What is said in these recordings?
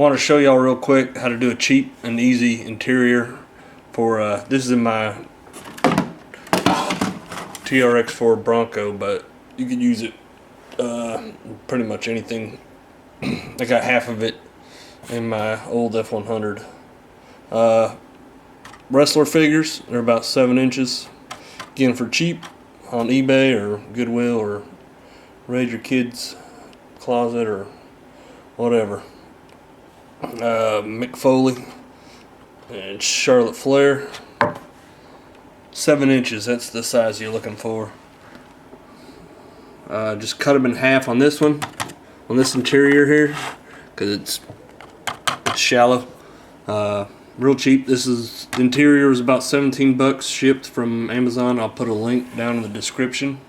want to show y'all real quick how to do a cheap and easy interior for this is in my TRX4 Bronco, but you could use it pretty much anything. I got half of it in my old F100. Wrestler figures, they're about 7 inches. Again, for cheap on eBay or Goodwill or Raise Your Kids Closet or whatever. Mick Foley and Charlotte Flair, 7 inches, that's the size you're looking for. Just cut them in half on this one, on this interior here, because it's shallow. Real cheap. This is, the interior was about 17 bucks shipped from Amazon. I'll put a link down in the description.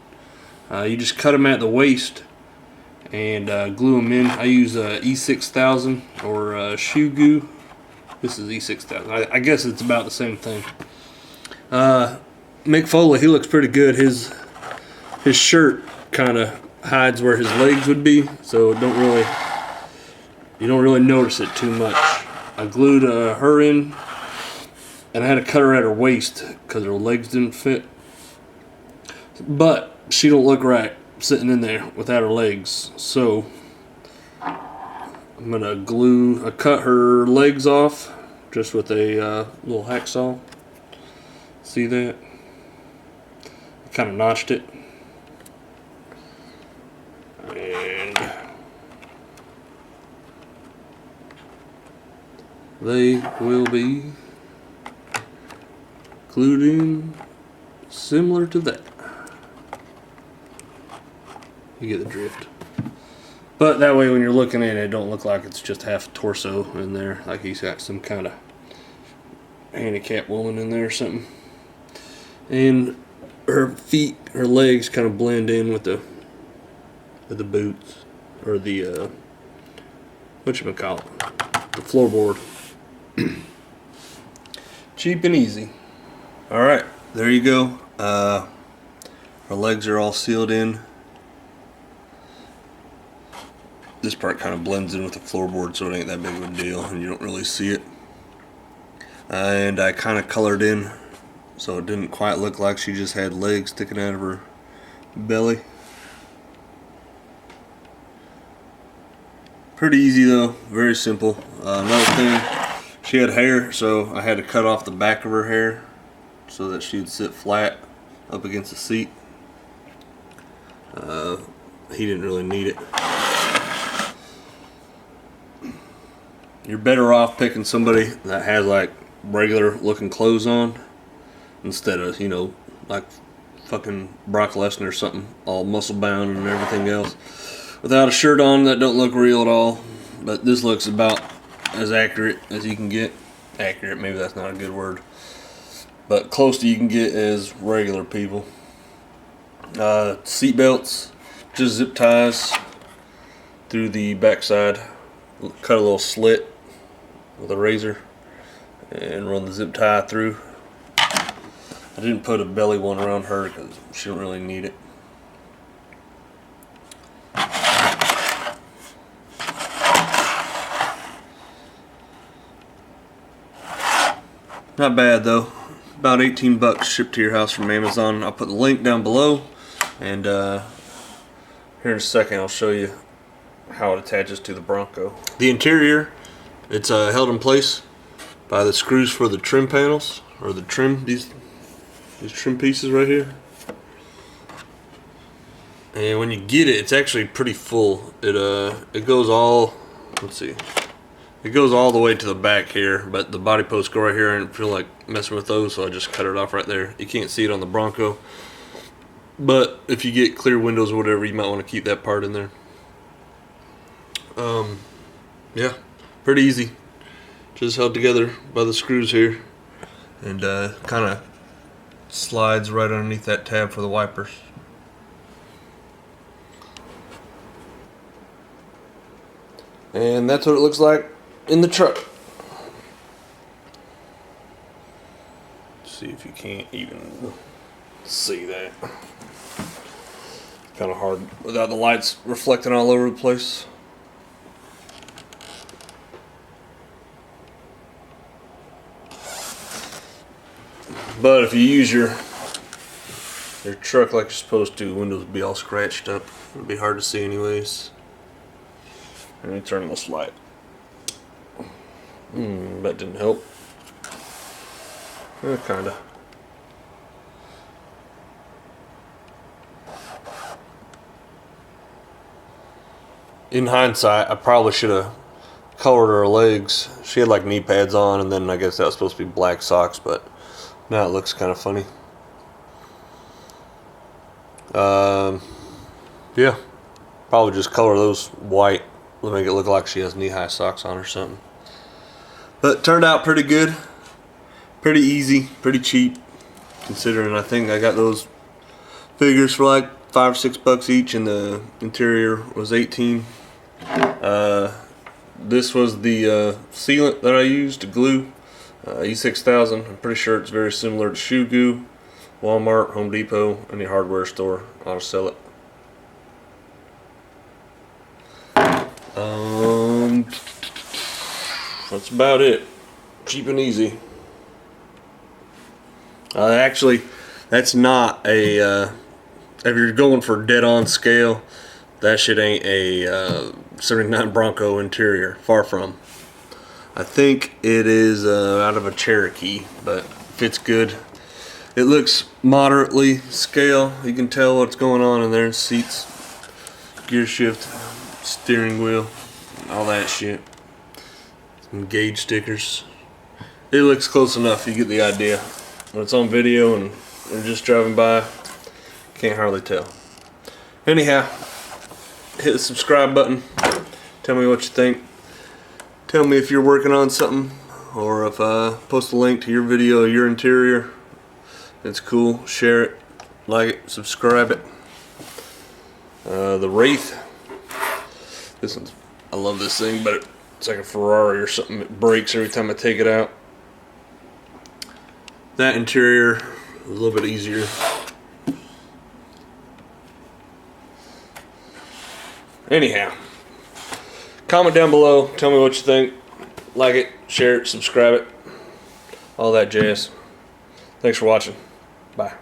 You just cut them at the waist and glue them in. I use E6000 or shoe goo. This is E6000. I guess it's about the same thing. Mick Foley, he looks pretty good. His shirt kind of hides where his legs would be, so you don't really notice it too much. I glued her in, and I had to cut her at her waist because her legs didn't fit. But she don't look right sitting in there without her legs, so I'm gonna cut her legs off just with a little hacksaw. See that? I kind of notched it, and they will be glued in similar to that. You get the drift. But that way when you're looking at it, it don't look like it's just half torso in there, like he's got some kind of handicapped woman in there or something. And her feet, her legs kind of blend in with the boots, or the whatchamacallit, the floorboard. Cheap and easy. Alright, there you go. Her legs are all sealed in. This part kind of blends in with the floorboard, so it ain't that big of a deal and you don't really see it. And I kind of colored in so it didn't quite look like she just had legs sticking out of her belly. Pretty easy though, very simple. Another thing, she had hair, so I had to cut off the back of her hair so that she would sit flat up against the seat. He didn't really need it. You're better off picking somebody that has like regular looking clothes on instead of, you know, like fucking Brock Lesnar or something, all muscle bound and everything else, without a shirt on that don't look real at all. But this looks about as accurate as you can get. Accurate, maybe that's not a good word, but close to you can get as regular people. Seat belts, just zip ties through the backside. Cut a little slit with a razor and run the zip tie through. I didn't put a belly one around her because she don't really need it. Not bad though. About 18 bucks shipped to your house from Amazon. I'll put the link down below, and here in a second I'll show you how it attaches to the Bronco. The interior, it's held in place by the screws for the trim panels, or the trim, these trim pieces right here. And when you get it, it's actually pretty full. It goes all, let's see, it goes all the way to the back here, but the body posts go right here, and I feel like messing with those, so I just cut it off right there. You can't see it on the Bronco, but if you get clear windows or whatever, you might want to keep that part in there. Yeah, pretty easy. Just held together by the screws here, and kind of slides right underneath that tab for the wipers. And that's what it looks like in the truck. See if you can't even see that. Kind of hard without the lights reflecting all over the place. But if you use your truck like you're supposed to, windows will be all scratched up. It'll be hard to see anyways. Let me turn this light. That didn't help. Kinda. In hindsight, I probably should have colored her legs. She had like knee pads on, and then I guess that was supposed to be black socks, but now it looks kind of funny. Yeah, probably just color those white. Make it look like she has knee-high socks on or something. But it turned out pretty good. Pretty easy, pretty cheap, considering I think I got those figures for like $5 or $6 each, and the interior was 18. This was the sealant that I used to glue, E6000. I'm pretty sure it's very similar to shoe goo. Walmart, Home Depot, any hardware store ought to sell it. That's about it. Cheap and easy. Actually, that's not a, if you're going for dead on scale, that shit ain't a 79 Bronco interior. Far from. I think it is out of a Cherokee, but fits good. It looks moderately scale. You can tell what's going on in there. Seats, gear shift, steering wheel, all that shit. Some gauge stickers. It looks close enough. You get the idea. When it's on video and you're just driving by, can't hardly tell. Anyhow, hit the subscribe button. Tell me what you think. Tell me if you're working on something, or if I post a link to your video of your interior. It's cool. Share it, like it, subscribe it. The Wraith. This one's, I love this thing, but it's like a Ferrari or something. It breaks every time I take it out. That interior is a little bit easier. Anyhow, comment down below. Tell me what you think. Like it, share it, subscribe it. All that jazz. Thanks for watching. Bye.